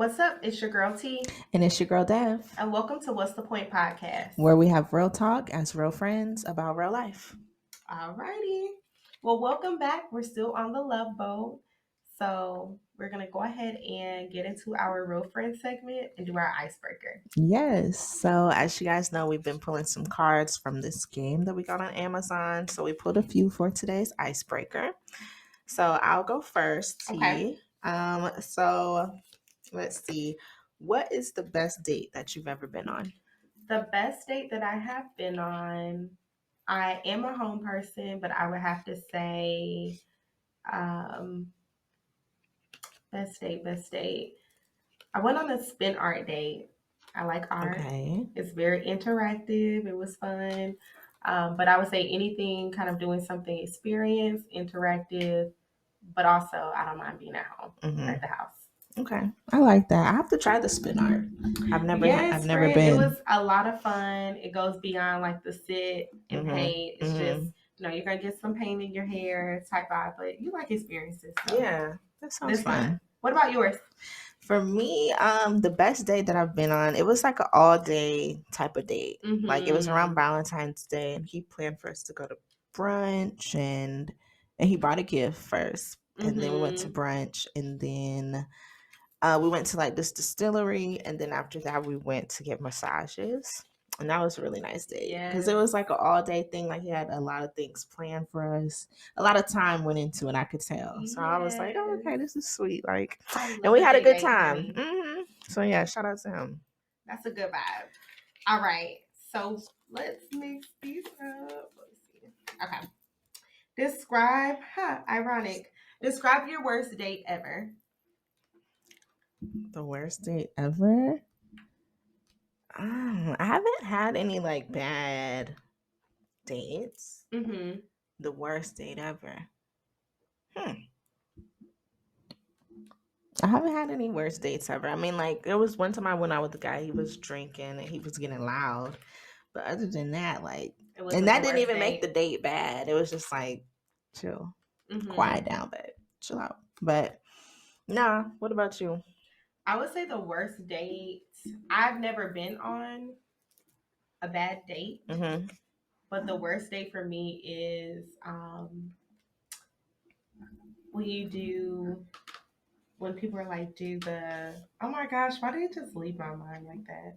What's up? It's your girl T, And it's your girl Dev, and welcome to What's the Point podcast. where we have real talk as real friends about real life. Alrighty. Well, welcome back. We're still on the love boat. So we're going to go ahead and get into our real friend segment and do our icebreaker. Yes. So, as you guys know, we've been pulling some cards from this game that we got on Amazon. So, we pulled a few for today's icebreaker. So, I'll go first, T. Okay. So, let's see. What is the best date that you've ever been on? The best date that I have been on, I am a home person, but I would have to say best date. I went on a spin art date. I like art. Okay. It's very interactive. It was fun. But I would say anything kind of doing something experience, interactive, but also I don't mind being at home or at the house. Okay. I like that. I have to try the spin art. I've never friend, been. It was a lot of fun. It goes beyond like the sit and paint. It's just, you're going to get some paint in your hair type vibe, but you like experiences. So Yeah. That sounds fun. What about yours? For me, the best date that I've been on, it was like an all day type of date. Like it was around Valentine's Day, and he planned for us to go to brunch, and he bought a gift first, and then we went to brunch, and then we went to like this distillery, and then after that we went to get massages. And that was a really nice day because it was like an all day thing. Like he had a lot of things planned for us. A lot of time went into it, I could tell. So I was like, oh, okay, this is sweet. Like, and we had a good time. So yeah, shout out to him. That's a good vibe. All right. So let's mix these up. Let's see. Okay. Ironic. Describe your worst date ever. The worst date ever? I haven't had any like bad dates. The worst date ever. I haven't had any worst dates ever. I mean, like, there was one time I went out with the guy, he was drinking and he was getting loud. But other than that, like, and that didn't even make the date bad. It was just like, chill, quiet down, babe, chill out. But nah, what about you? I would say the worst date. I've never been on a bad date, but the worst date for me is when people are like, oh my gosh, why did it just leave my mind like that?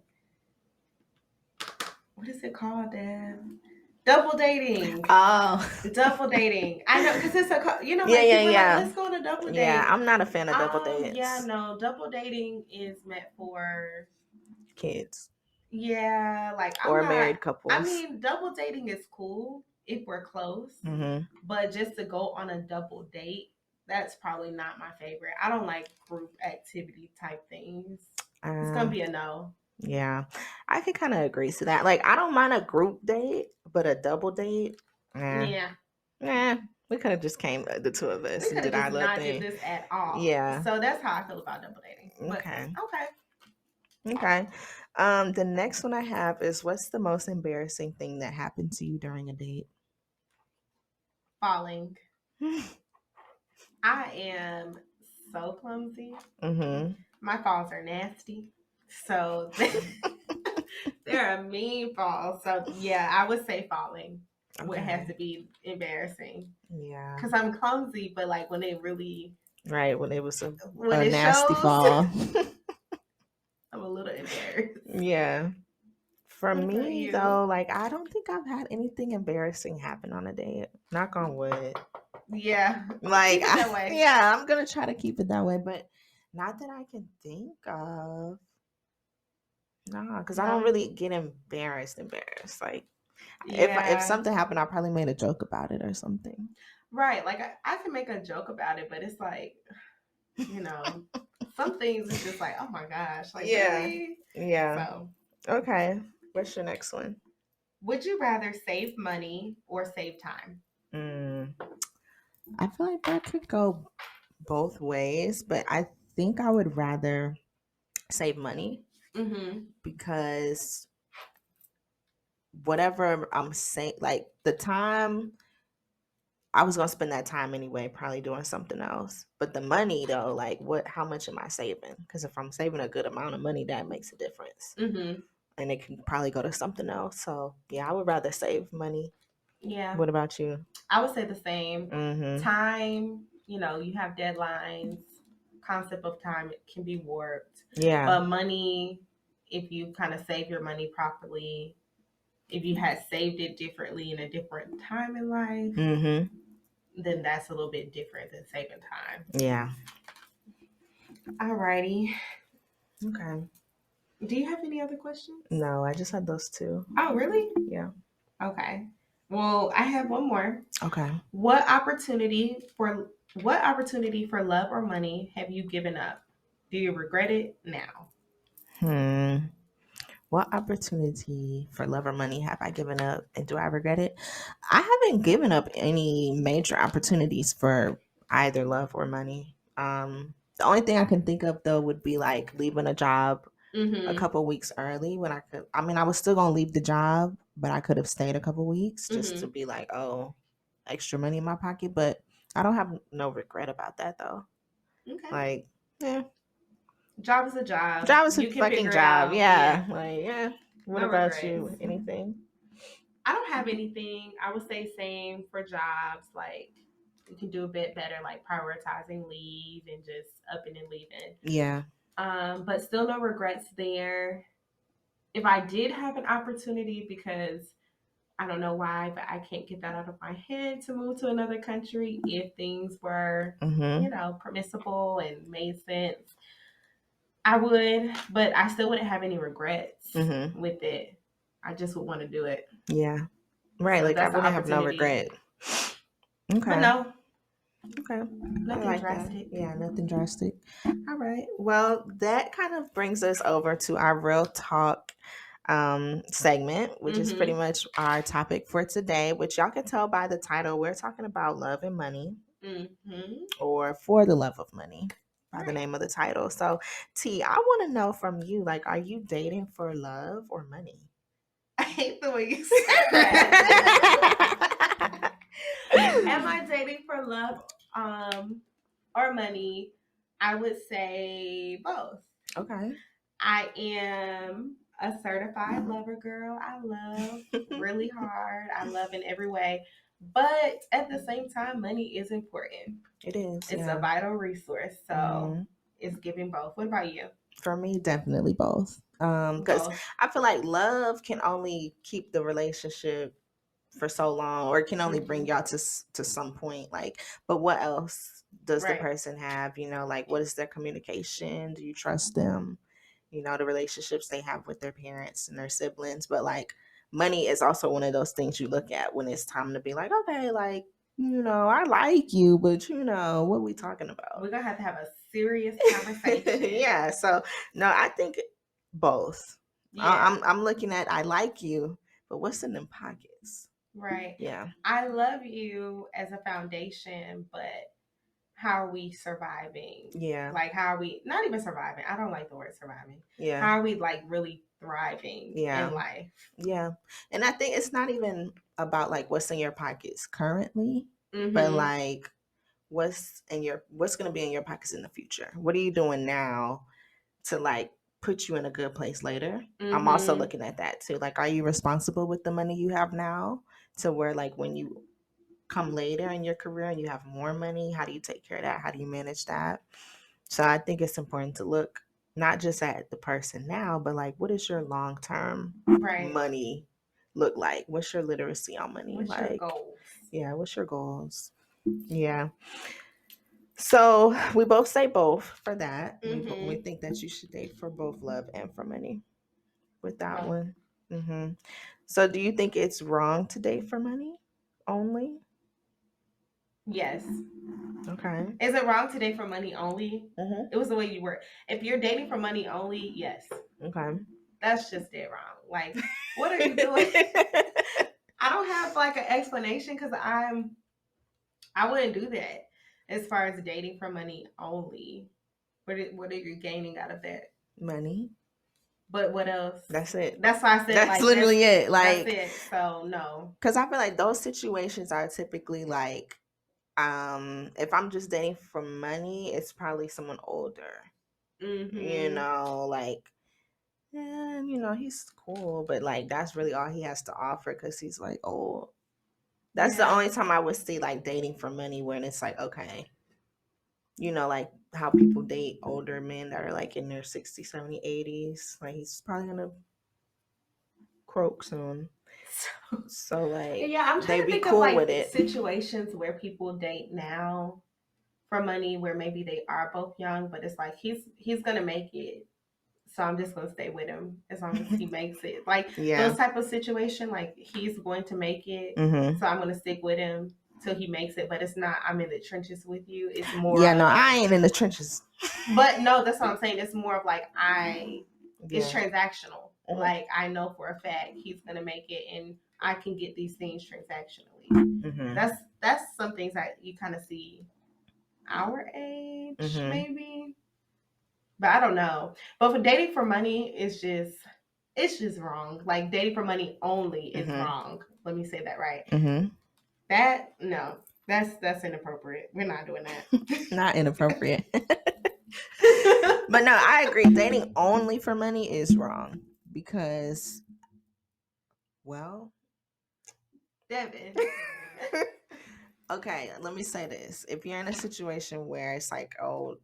What is it called, Dad? Double dating. Oh, double dating. I know because it's yeah. Like, let's go on a double date. Yeah, I'm not a fan of double dates. Yeah, no, double dating is meant for kids. Yeah, like married couples. I mean, double dating is cool if we're close, but just to go on a double date, that's probably not my favorite. I don't like group activity type things. It's gonna be a no. Yeah, I can kind of agree to that. Like, I don't mind a group date, but a double date, yeah. We could have just came, the two of us, and did our little thing. Did this at all. Yeah. So that's how I feel about double dating. Okay. Okay. Okay. The next one I have is, what's the most embarrassing thing that happened to you during a date? Falling. I am so clumsy. My falls are nasty. So they're a mean fall. So yeah, I would say falling would have to be embarrassing. Yeah. Because I'm clumsy, but like when it really... Right, when it was a nasty fall. I'm a little embarrassed. Yeah. For me, though, like, I don't think I've had anything embarrassing happen on a date. Knock on wood. Yeah. Like, I'm going to try to keep it that way, but not that I can think of. No, because I don't really get embarrassed. Like, if something happened, I probably made a joke about it or something. Right. Like, I can make a joke about it, but it's like, some things it's just like, oh my gosh. Like, really? Yeah. So. Okay. What's your next one? Would you rather save money or save time? I feel like that could go both ways, but I think I would rather save money because whatever I'm saying, like, the time I was gonna spend that time anyway, probably doing something else. But the money though, like how much am I saving? Because if I'm saving a good amount of money, that makes a difference. Mm-hmm. And it can probably go to something else. So yeah, I would rather save money. Yeah. What about you? I would say the same. Mm-hmm. Time, you have deadlines. Concept of time can be warped. Yeah. But money, if you kind of save your money properly, if you had saved it differently in a different time in life, then that's a little bit different than saving time. Yeah. Alrighty. Okay. Do you have any other questions? No, I just had those two. Oh, really? Yeah. Okay. Well, I have one more. Okay. What opportunity for love or money have you given up? Do you regret it now? What opportunity for love or money have I given up, and do I regret it? I haven't given up any major opportunities for either love or money. The only thing I can think of though would be like leaving a job a couple weeks early when I could. I mean, I was still gonna leave the job, but I could have stayed a couple weeks just to be like, oh, extra money in my pocket. But I don't have no regret about that though. Okay. Like, yeah. Job is a job. Job is a fucking job. Yeah. Like, yeah. What no about regrets. you? Anything? I don't have anything. I would say same for jobs. Like, you can do a bit better, like prioritizing leave and just upping and leaving. Yeah. But still no regrets there. If I did have an opportunity, because I don't know why, but I can't get that out of my head to move to another country if things were, permissible and made sense. I would, but I still wouldn't have any regrets with it. I just would want to do it. Yeah. Right. So like I wouldn't have no regret. Okay. But no. Okay. Nothing drastic. That. Yeah, nothing drastic. All right. Well, that kind of brings us over to our real talk segment, which is pretty much our topic for today, which y'all can tell by the title. We're talking about love and money, or for the love of money, by the name of the title. So, T, I want to know from you, like, are you dating for love or money? I hate the way you said that. Am I dating for love or money? I would say both. Okay. I am a certified lover girl. I love really hard. I love in every way. But at the same time, money is important. It is. It's a vital resource. So it's giving both. What about you? For me, definitely both. Because I feel like love can only keep the relationship for so long, or it can only bring y'all to some point. Like, but what else does the person have? Like, what is their communication? Do you trust them? The relationships they have with their parents and their siblings. But like, money is also one of those things you look at when it's time to be like, okay, like, I like you, but what are we talking about? We're gonna have a serious conversation. Yeah. So no, I think both. Yeah. I'm looking at I like you, but what's in them pockets? Right. Yeah. I love you as a foundation, but how are we surviving? Yeah. Like, how are we not even surviving? I don't like the word surviving. Yeah. How are we like really thriving in life? Yeah. And I think it's not even about like what's in your pockets currently, but like what's going to be in your pockets in the future. What are you doing now to like put you in a good place later? I'm also looking at that too. Like, are you responsible with the money you have now to where like when you come later in your career and you have more money, how do you take care of that? How do you manage that? So I think it's important to look not just at the person now, but like, what is your long-term money look like? What's your literacy on money? What's your goals? Yeah, what's your goals? Yeah. So we both say both for that. We think that you should date for both love and for money with that one. So do you think it's wrong to date for money only? Yes. Okay. Is it wrong to date for money only? It was the way you were. If you're dating for money only, yes. Okay. That's just dead wrong. Like, what are you doing? I don't have like an explanation because I wouldn't do that as far as dating for money only. What are you gaining out of that? Money. But what else? That's it. That's why I said that's like, literally it. Like, that's it. So no. Because I feel like those situations are typically like If I'm just dating for money, it's probably someone older. You know, like, yeah, you know, he's cool, but like that's really all he has to offer because he's like old. That's the only time I would see like dating for money when it's like, okay, you know, like how people date older men that are like in their 60s, 70s, 80s. Like he's probably gonna croak soon. So like, yeah, I'm trying they to be think cool of like with it. situations where people date now for money, where maybe they are both young, but it's like he's gonna make it, so I'm just gonna stay with him as long as he makes it. Like those type of situation, like he's going to make it, so I'm gonna stick with him till he makes it. But it's not I'm in the trenches with you. It's more no, I ain't in the trenches. But no, that's what I'm saying. It's more of like it's transactional. Like I know for a fact he's gonna make it, and I can get these things transactionally. That's some things that you kind of see our age, maybe. But I don't know. But for dating for money, it's just wrong. Like dating for money only is wrong. Let me say that right. That no, that's inappropriate. We're not doing that. Not inappropriate. But no, I agree. Dating only for money is wrong because, well, Devin. Okay, let me say this. If you're in a situation where it's like, oh,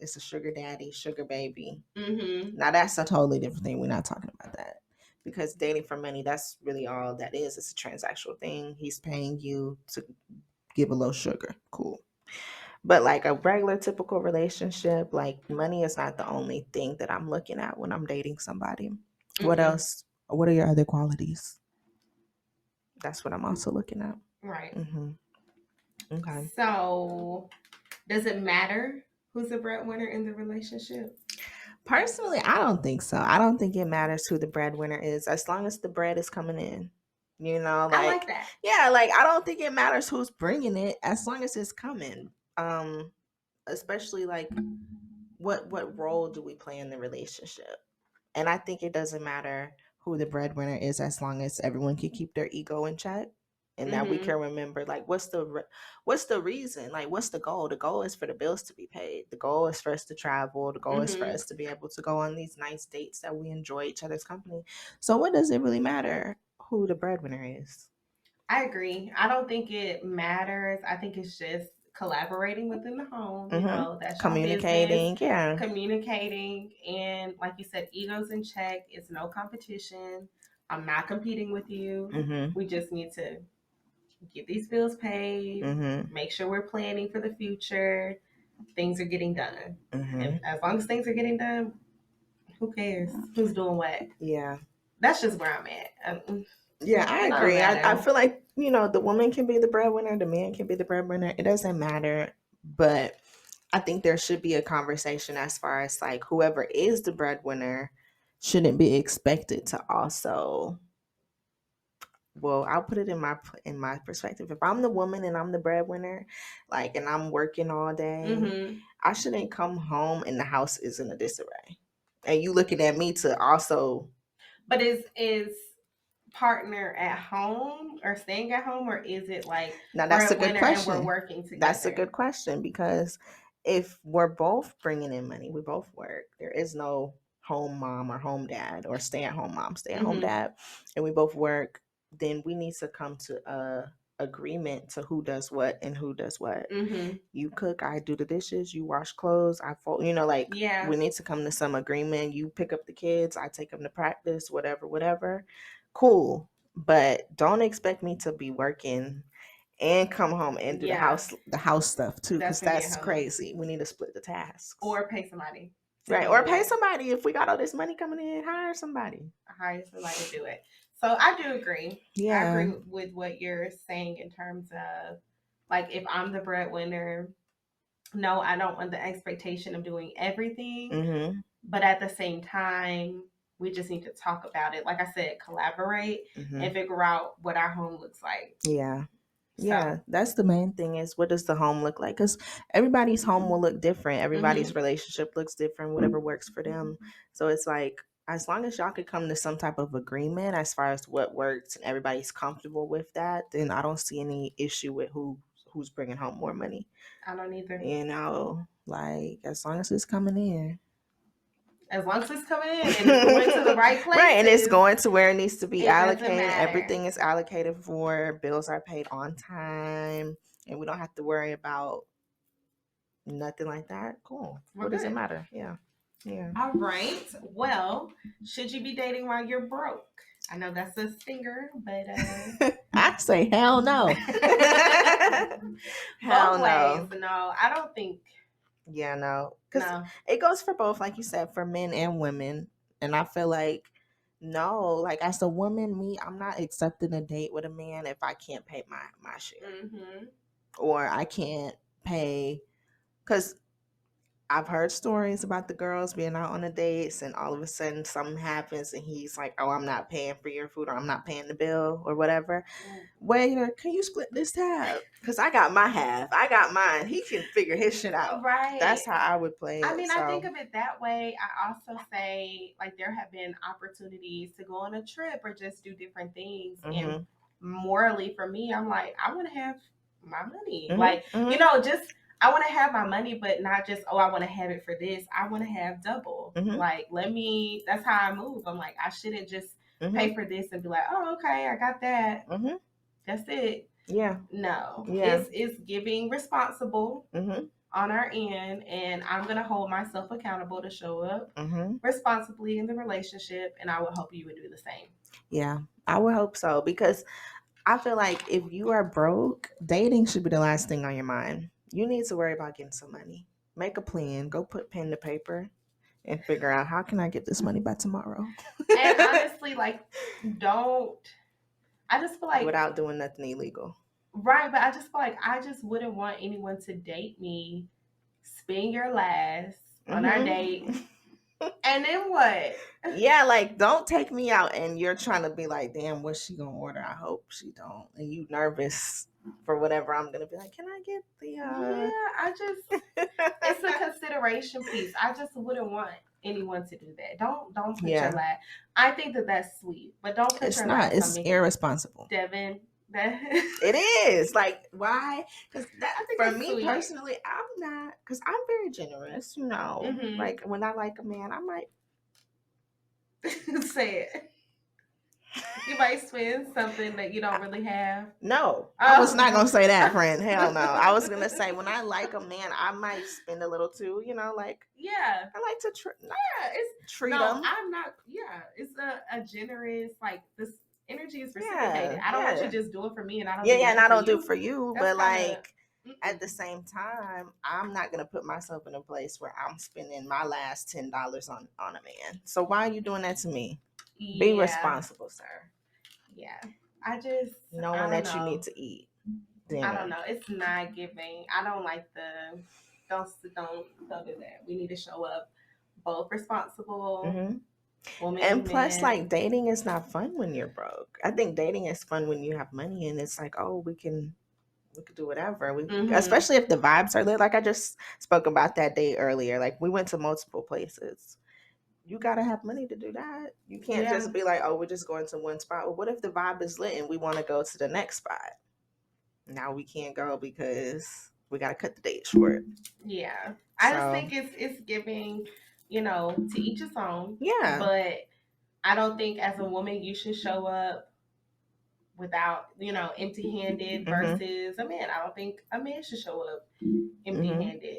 it's a sugar daddy, sugar baby, now that's a totally different thing. We're not talking about that. Because dating for money, that's really all that is. It's a transactional thing. He's paying you to give a little sugar. Cool. But like a regular typical relationship, like money is not the only thing that I'm looking at when I'm dating somebody. What else? What are your other qualities? That's what I'm also looking at. Right. Okay. So, does it matter who's the breadwinner in the relationship? Personally, I don't think so. I don't think it matters who the breadwinner is, as long as the bread is coming in. You know, like, I like that. Yeah, like I don't think it matters who's bringing it, as long as it's coming. Especially like, what role do we play in the relationship? And I think it doesn't matter who the breadwinner is, as long as everyone can keep their ego in check, and that we can remember, like, what's the reason, like, what's the goal? The goal is for the bills to be paid. The goal is for us to travel. The goal is for us to be able to go on these nice dates that we enjoy each other's company. So what does it really matter who the breadwinner is? I agree. I don't think it matters. I think it's just collaborating within the home. You know, that's communicating, communicating, and like you said, egos in check. It's no competition. I'm not competing with you. We just need to get these bills paid. Make sure we're planning for the future. Things are getting done. And as long as things are getting done, who cares who's doing what? Yeah. That's just where I'm at. Yeah, I agree. I feel like, the woman can be the breadwinner, the man can be the breadwinner. It doesn't matter. But I think there should be a conversation as far as like whoever is the breadwinner shouldn't be expected to also. Well, I'll put it in my perspective. If I'm the woman and I'm the breadwinner, like, and I'm working all day, I shouldn't come home and the house is in a disarray. And you looking at me to also. But is partner at home or staying at home, or is it like now that's a good question and we're working together? That's a good question, because if we're both bringing in money, we both work, there is no home mom or home dad, or stay at home mom, stay at home dad, and we both work, then we need to come to a agreement to who does what and who does what. You cook, I do the dishes, you wash clothes, I fold, we need to come to some agreement. You pick up the kids, I take them to practice, whatever. Cool. But don't expect me to be working and come home and do the house stuff too, because that's crazy. We need to split the tasks. Or pay somebody. Right. Or pay somebody. If we got all this money coming in, hire somebody to do it. So I do agree. Yeah. I agree with what you're saying in terms of, like, if I'm the breadwinner, no, I don't want the expectation of doing everything. But at the same time, we just need to talk about it. Like I said, collaborate and figure out what our home looks like. Yeah. Yeah, that's the main thing, is what does the home look like? Because everybody's home will look different. Everybody's relationship looks different, whatever works for them. So it's like, as long as y'all could come to some type of agreement as far as what works and everybody's comfortable with that, then I don't see any issue with who's bringing home more money. I don't either. You know, like as long as it's coming in. As long as it's coming in and it's going to the right place. Right, and it's going to where it needs to be allocated. Matter. Everything is allocated for. Bills are paid on time. And we don't have to worry about nothing like that. Cool. What does it matter? Yeah. Yeah. All right. Well, should you be dating while you're broke? I know that's a stinger, but I say hell no. Hell no. No, I don't think. Yeah, no. Because it goes for both, like you said, for men and women. And I feel like, no, like as a woman, I'm not accepting a date with a man if I can't pay my share. Mm-hmm. Or I can't pay. Because I've heard stories about the girls being out on the dates and all of a sudden something happens and he's like, oh, I'm not paying for your food or I'm not paying the bill or whatever. Waiter, can you split this tab? Because I got my half. I got mine. He can figure his shit out. Right. That's how I would play it. I mean, I think of it that way. I also say, like, there have been opportunities to go on a trip or just do different things. Mm-hmm. And morally, for me, I'm like, I want to have my money. Mm-hmm. Like, you know, just... I want to have my money, but not just, oh, I want to have it for this. I want to have double. Mm-hmm. Like, that's how I move. I'm like, I shouldn't just pay for this and be like, oh, okay, I got that. Mm-hmm. That's it. Yeah. No. Yeah. It's giving responsible on our end, and I'm going to hold myself accountable to show up responsibly in the relationship, and I would hope you would do the same. Yeah, I would hope so, because I feel like if you are broke, dating should be the last thing on your mind. You need to worry about getting some money. Make a plan. Go put pen to paper and figure out, how can I get this money by tomorrow? And honestly, like, I just feel like... without doing nothing illegal. Right, but I just feel like I just wouldn't want anyone to date me, spend your last on our date, and then what? Yeah, like, don't take me out and you're trying to be like, damn, what's she gonna order? I hope she don't. And you nervous for whatever I'm gonna be like, can I get the Yeah, it's a consideration piece. I just wouldn't want anyone to do that. Don't put your last. I think that's sweet, but don't put your last. It's irresponsible. Devin. It is. Like, why? Because for me sweet. Personally, I'm not, because I'm very generous, you know. Mm-hmm. Like, when I like a man, I might say it. You might spend something that you don't really have. No, I was not gonna say that, friend. Hell no. I was gonna say, when I like a man, I might spend a little too. You know, like, yeah, I like to treat them. I'm not. Yeah, it's a generous, like, this energy is reciprocated. I don't want you just do it for me, and I don't. Yeah, and I don't do it for you. That's but like, at the same time, I'm not gonna put myself in a place where I'm spending my last $10 on a man. So why are you doing that to me? Yeah. Be responsible, sir. Yeah, I just knowing that you need to eat. Dinner. I don't know. It's not giving. I don't like the. Don't do that. We need to show up both responsible. Mm-hmm. And plus, like, dating is not fun when you're broke. I think dating is fun when you have money, and it's like, oh, we could do whatever. Especially if the vibes are lit. Like, I just spoke about that date earlier. Like, we went to multiple places. You gotta have money to do that. You can't just be like, oh, we're just going to one spot. Well, what if the vibe is lit and we want to go to the next spot? Now we can't go because we gotta cut the date short. Yeah, I just think it's giving, you know, to each his own. Yeah, but I don't think as a woman you should show up without, you know, empty-handed versus a man. I don't think a man should show up empty-handed.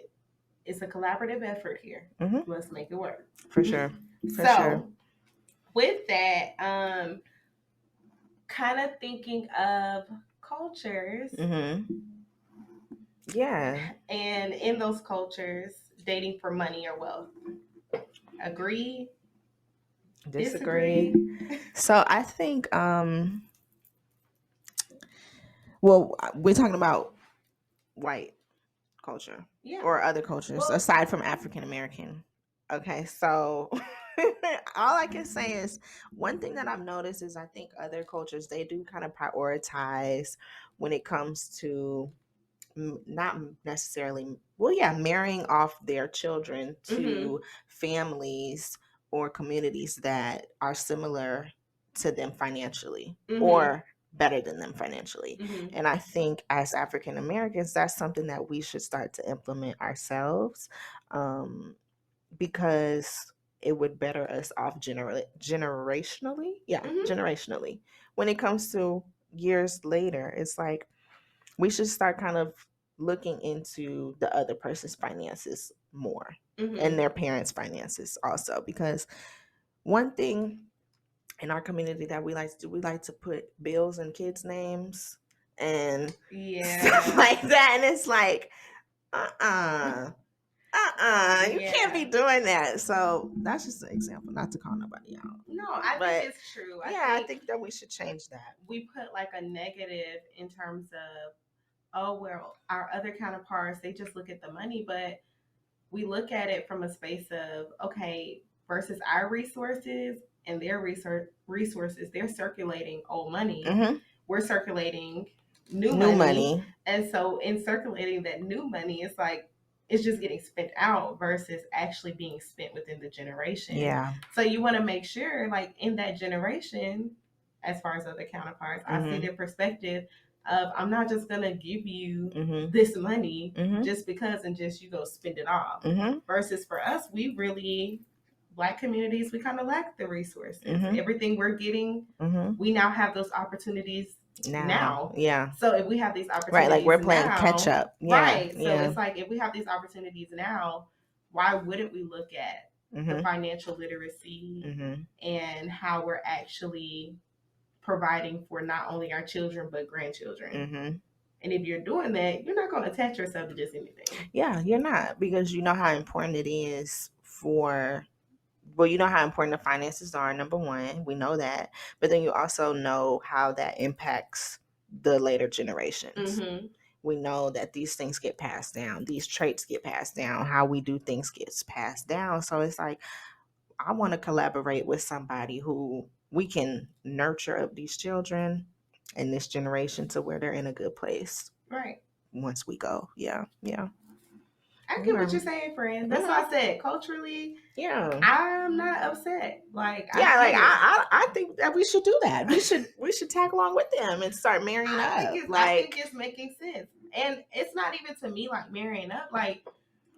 It's a collaborative effort here. Let's make it work. For sure. For with that, kind of thinking of cultures. Yeah. And in those cultures, dating for money or wealth. Agree? Disagree? So I think, well, we're talking about white culture or other cultures aside from African American. Okay, so all I can say is one thing that I've noticed is I think other cultures, they do kind of prioritize when it comes to not necessarily, marrying off their children to families or communities that are similar to them financially or better than them financially. And I think as African Americans, that's something that we should start to implement ourselves, because it would better us off generationally. Yeah, generationally. When it comes to years later, it's like we should start kind of looking into the other person's finances more, and their parents' finances also, because one thing in our community that we like to do, we like to put bills in kids' names and stuff like that. And it's like, you can't be doing that. So that's just an example, not to call nobody out. No, I think it's true. I think that we should change that. We put like a negative in terms of, oh, well, our other counterparts, they just look at the money, but we look at it from a space of, okay, versus our resources and their resources, they're circulating old money. We're circulating new money. And so in circulating that new money, it's like, it's just getting spent out versus actually being spent within the generation. Yeah. So you want to make sure, like, in that generation, as far as other counterparts, I see their perspective of, I'm not just going to give you this money just because and just you go spend it off. Versus for us, we really, Black communities, we kind of lack the resources. Everything we're getting, we now have those opportunities now. Yeah. So if we have these opportunities, right, like we're playing catch up. Yeah. Right. So it's like, if we have these opportunities now, why wouldn't we look at the financial literacy and how we're actually providing for not only our children but grandchildren? And if you're doing that, you're not going to attach yourself to just anything. Yeah, you're not, because you know how important it is for, well, you know how important the finances are, number one. We know that. But then you also know how that impacts the later generations. We know that these things get passed down. These traits get passed down. How we do things gets passed down. So it's like, I want to collaborate with somebody who we can nurture up these children and this generation to where they're in a good place. Right. Once we go. Yeah. Yeah. I get what you're saying, friend. That's why I said culturally. Yeah, I'm not upset. Like, I think that we should do that. We should tag along with them and start marrying up. I think it's making sense, and it's not even to me like marrying up. Like,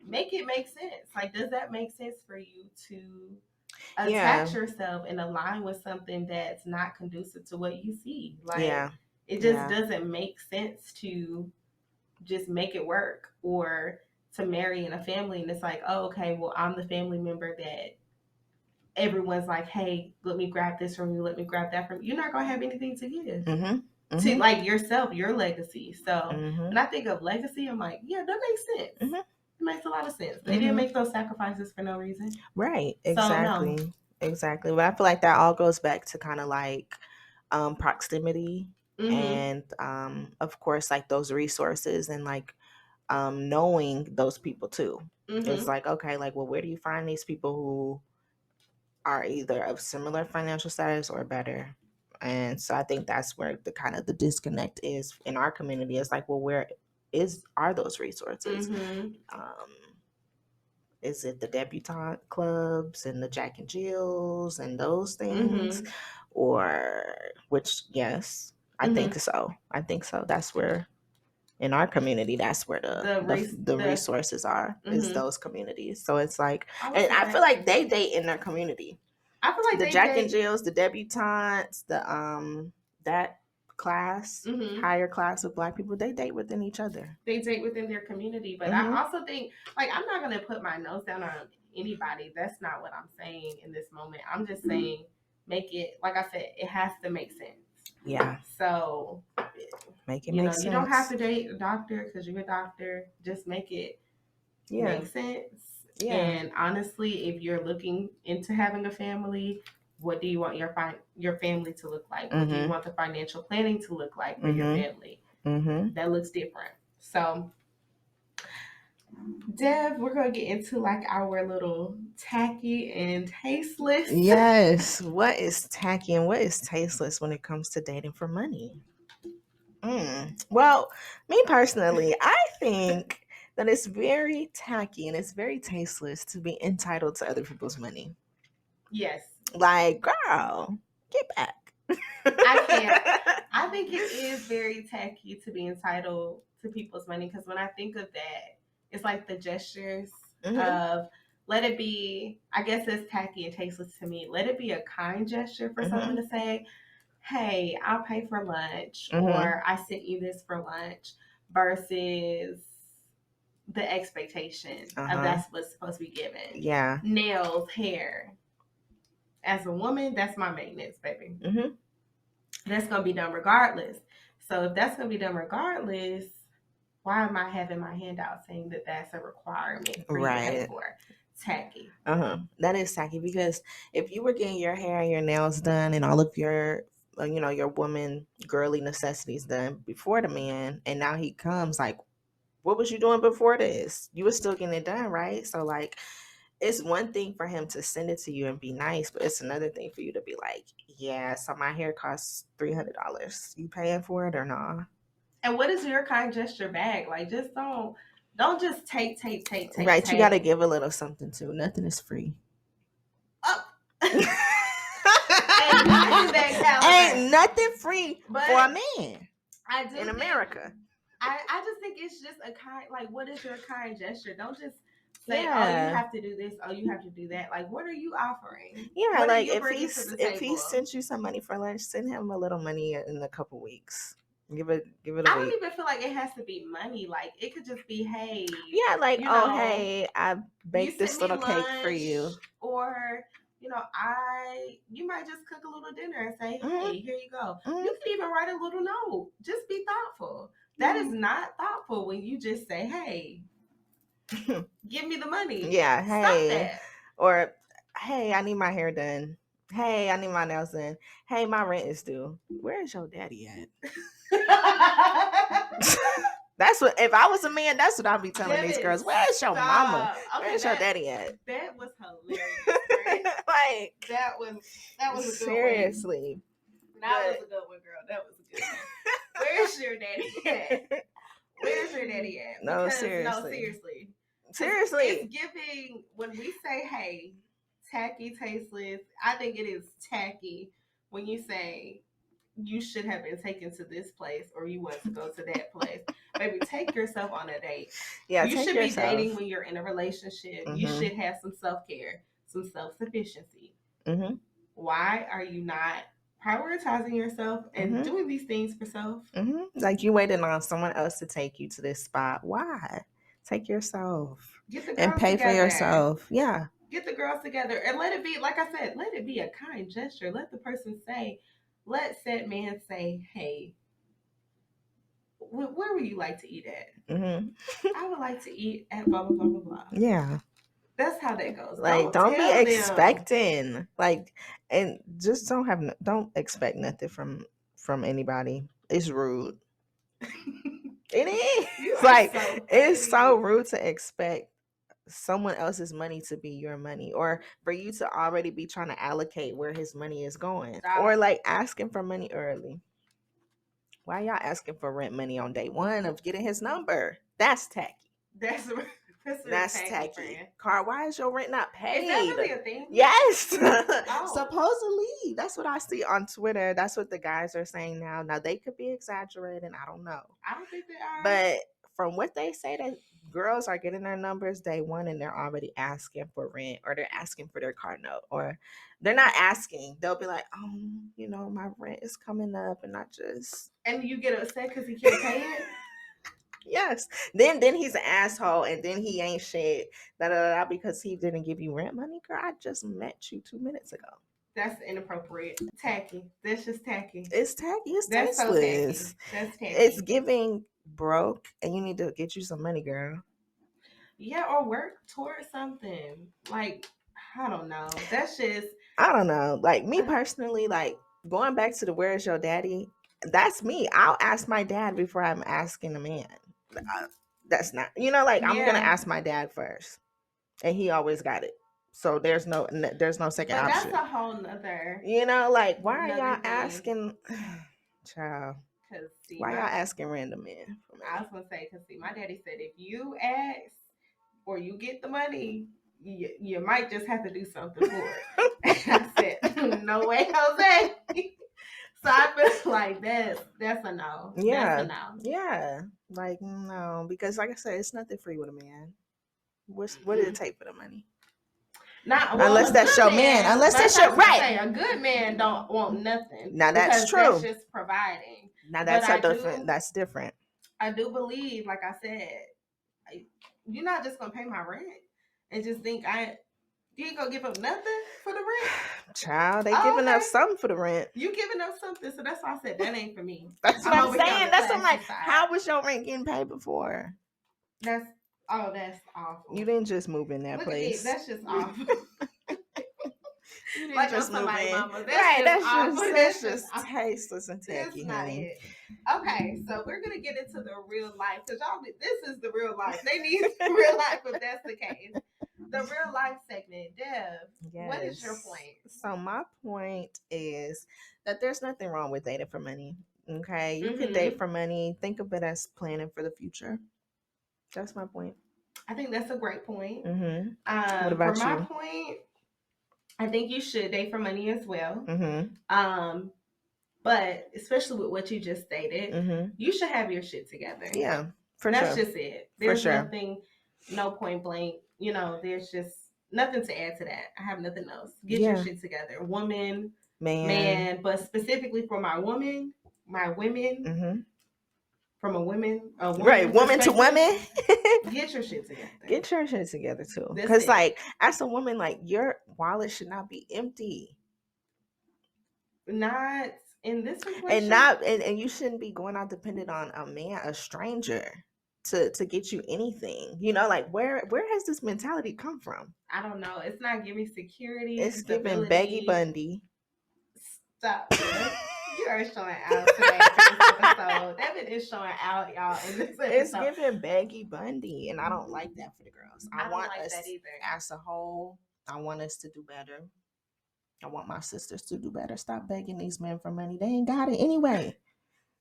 make it make sense. Like, does that make sense for you to attach yourself and align with something that's not conducive to what you see? Like, it just doesn't make sense to just make it work, or to marry in a family and it's like, oh, okay, well, I'm the family member that everyone's like, hey, let me grab this from you, let me grab that from you. You're not going to have anything to give to like yourself, your legacy. So when I think of legacy, I'm like, yeah, that makes sense. It makes a lot of sense. They didn't make those sacrifices for no reason. Right. Exactly. So, no. Exactly. But I feel like that all goes back to kind of like proximity and of course, like those resources and like knowing those people too. It's like, okay, like, well, where do you find these people who are either of similar financial status or better? And so I think that's where the kind of the disconnect is in our community. It's like, well, where are those resources? Is it the debutante clubs and the Jack and Jills and those things? Or which, yes, I think so. I think so. That's where in our community, that's where the resources are, is those communities. So it's like, and I feel like they date in their community. I feel like the Jack and Jills, the debutantes, the that class, higher class of Black people, they date within each other. They date within their community. But I also think, like, I'm not going to put my nose down on anybody. That's not what I'm saying in this moment. I'm just saying, make it, like I said, it has to make sense. Yeah. So make it make sense. You don't have to date a doctor because you're a doctor. Just make it make sense. Yeah. And honestly, if you're looking into having a family, what do you want your family to look like? What do you want the financial planning to look like for your family? That looks different. So, Dev, we're going to get into like our little tacky and tasteless. Yes. What is tacky and what is tasteless when it comes to dating for money? Well, me personally, I think that it's very tacky and it's very tasteless to be entitled to other people's money. Yes. Like, girl, get back. I can't. I think it is very tacky to be entitled to people's money, because when I think of that, it's like the gestures of, let it be, I guess it's tacky and tasteless to me. Let it be a kind gesture for someone to say, hey, I'll pay for lunch, or I sent you this for lunch, versus the expectation of that's what's supposed to be given. Yeah. Nails, hair. As a woman, that's my maintenance, baby. That's going to be done regardless. So if that's going to be done regardless, why am I having my handout saying that that's a requirement for you to pay for? Tacky. That is tacky, because if you were getting your hair and your nails done and all of your, your woman girly necessities done before the man, and now he comes, like, what was you doing before this? You were still getting it done, right? So, like, it's one thing for him to send it to you and be nice, but it's another thing for you to be like, yeah, so my hair costs $300. You paying for it or not? And what is your kind gesture back? Like, just don't just take. Right, you got to give a little something too. Nothing is free. Oh. Ain't nothing free for a man. I do in America. I just think it's just a kind, like, what is your kind gesture? Don't just say, oh, you have to do this, oh, you have to do that. Like, what are you offering? Yeah, like, if he sent you some money for lunch, send him a little money in a couple weeks. Give it a week. I don't even feel like it has to be money. Like, it could just be, hey. Yeah, like, hey, I baked this little cake for you. Or, you might just cook a little dinner and say, hey, here you go. You could even write a little note. Just be thoughtful. That is not thoughtful when you just say, hey, give me the money. Yeah, hey. Or, hey, I need my hair done. Hey, I need my nails done. Hey, my rent is due. Where is your daddy at? That's what, if I was a man, that's what I'd be telling these girls. Where's your mama? Where's your daddy at? That was hilarious. Like, that was a good seriously. One. That was a good one, girl. That was a good one. Where's your daddy at? Where's your daddy at? No, seriously. Seriously. It's giving, when we say, hey, tacky, tasteless, I think it is tacky when you say, you should have been taken to this place, or you want to go to that place. Baby, take yourself on a date. Yeah, you should be dating when you're in a relationship. You should have some self-care, some self-sufficiency. Why are you not prioritizing yourself and doing these things for self? Like, you waiting on someone else to take you to this spot. Why? Take yourself and pay for yourself. Yeah. Get the girls together and let it be, like I said, let it be a kind gesture. Let the person say, let said man say, hey, where would you like to eat at? I would like to eat at blah, blah, blah, blah, blah. Yeah. That's how that goes. Like, don't be expecting. Like, and just don't expect nothing from anybody. It's rude. It is. Like, it's so rude to expect someone else's money to be your money, or for you to already be trying to allocate where his money is going. Or, like, asking for money early. Why y'all asking for rent money on day one of getting his number? That's tacky. That's tacky. Car, why is your rent not paid? Is that really a thing? Yes. Oh. Supposedly. That's what I see on Twitter. That's what the guys are saying now. Now, they could be exaggerating. I don't know. I don't think they are. But from what they say, that girls are getting their numbers day one and they're already asking for rent, or they're asking for their car note, or they're not asking. They'll be like, oh, my rent is coming up, and I just... And you get upset because he can't pay it? Yes. Then he's an asshole, and then he ain't shit, because he didn't give you rent money. Girl, I just met you 2 minutes ago. That's inappropriate. Tacky. That's just tacky. It's tacky. It's tasteless. So tacky. That's tacky. It's giving broke, and you need to get you some money, girl. Yeah, or work towards something. Like, I don't know. That's just... I don't know. Like, me personally, like, going back to the where's your daddy, that's me. I'll ask my dad before I'm asking a man. That's not, I'm gonna ask my dad first, and he always got it. So there's no second option. That's a whole nother. Like, why are y'all asking, child? Why y'all asking random men? I was gonna say, because my daddy said, if you ask or you get the money, you might just have to do something for it. And I said, no way, Jose. So I feel like that's a no. Yeah. That's a no. Yeah. Like, no. Because like I said, it's nothing free with a man. What did it take for the money? Unless that's your man. Unless that's your right. A good man don't want nothing. Now that's true. That's just providing. Now that's different. I do believe, like I said, you're not just gonna pay my rent and just think you ain't gonna give up nothing for the rent. Child, they giving up something for the rent. You giving up something, so that's why I said that ain't for me. That's what I'm saying. That's what I'm like. How was your rent getting paid before? That's awful. You didn't just move in that place. That's just awful. You didn't like just move in. Mama. That's just tasteless and tacky, honey. Okay, so we're gonna get into the real life because this is the real life. They need real life if that's the case. The real life segment, Dev. Yes. What is your point? So my point is that there's nothing wrong with dating for money. Okay, you can date for money. Think of it as planning for the future. That's my point. I think that's a great point. What about you? For my point, I think you should date for money as well. But especially with what you just stated, you should have your shit together. Yeah, that's just it. There's nothing, no point blank. You know, there's just nothing to add to that. I have nothing else. Get your shit together. Woman, man, but specifically for my women, from a woman right, woman to woman. Get your shit together. Get your shit together too. Because like as a woman, like your wallet should not be empty. Not in this situation. And not and you shouldn't be going out dependent on a man, a stranger to get you anything. You know, like where has this mentality come from? I don't know. It's not giving security. It's giving Baggy Bundy. Stop. You are showing out today for this episode. Devin is showing out, y'all, in this episode. It's giving Baggy Bundy, and I don't like that for the girls. I don't like that either. As a whole, I want us to do better. I want my sisters to do better. Stop begging these men for money. They ain't got it anyway.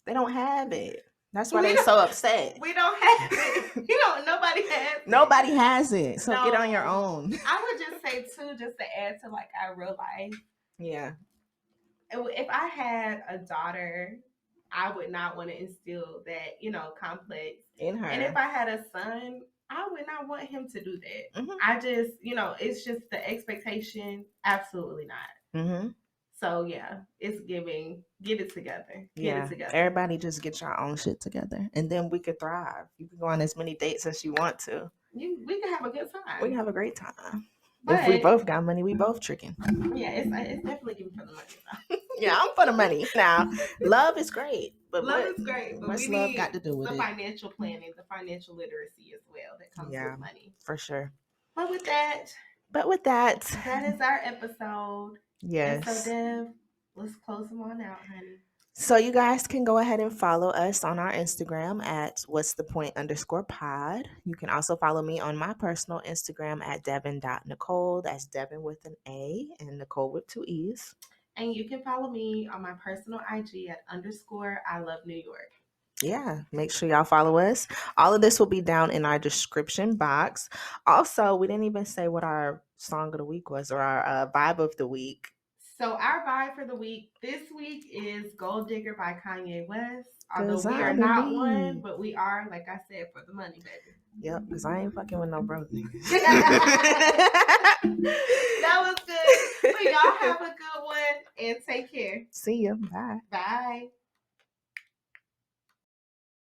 They don't have it. That's why they're so upset. We don't have it. Nobody has it. Nobody has it. So get on your own. I would just say too, just to add to like our real life. Yeah. If I had a daughter, I would not want to instill that, complex in her. And if I had a son, I would not want him to do that. I just, it's just the expectation. Absolutely not. So yeah, it's giving. Get it together. Get it together. Everybody just get your own shit together, and then we could thrive. You can go on as many dates as you want to. We can have a good time. We can have a great time. But if we both got money, we both tricking. Yeah, it's definitely giving for the money. Yeah, I'm for the money. Now, love is great. But love is great. But what's love got to do with the financial planning, the financial literacy as well that comes with money. For sure. But with that, that is our episode. Yes. And so, Dev, let's close them on out, honey. So you guys can go ahead and follow us on our Instagram at whatsthepoint_pod. You can also follow me on my personal Instagram at devin.nicole. That's Devin with an A and Nicole with 2 E's. And you can follow me on my personal IG at _ILoveNewYork. Yeah, make sure y'all follow us. All of this will be down in our description box. Also, we didn't even say what our song of the week was or our vibe of the week. So our vibe for the week this week is Gold Digger by Kanye West. Although we are not one, but we are, like I said, for the money, baby. Yep, because I ain't fucking with no broke niggas. That was good. But y'all have a good one and take care. See ya. Bye. Bye.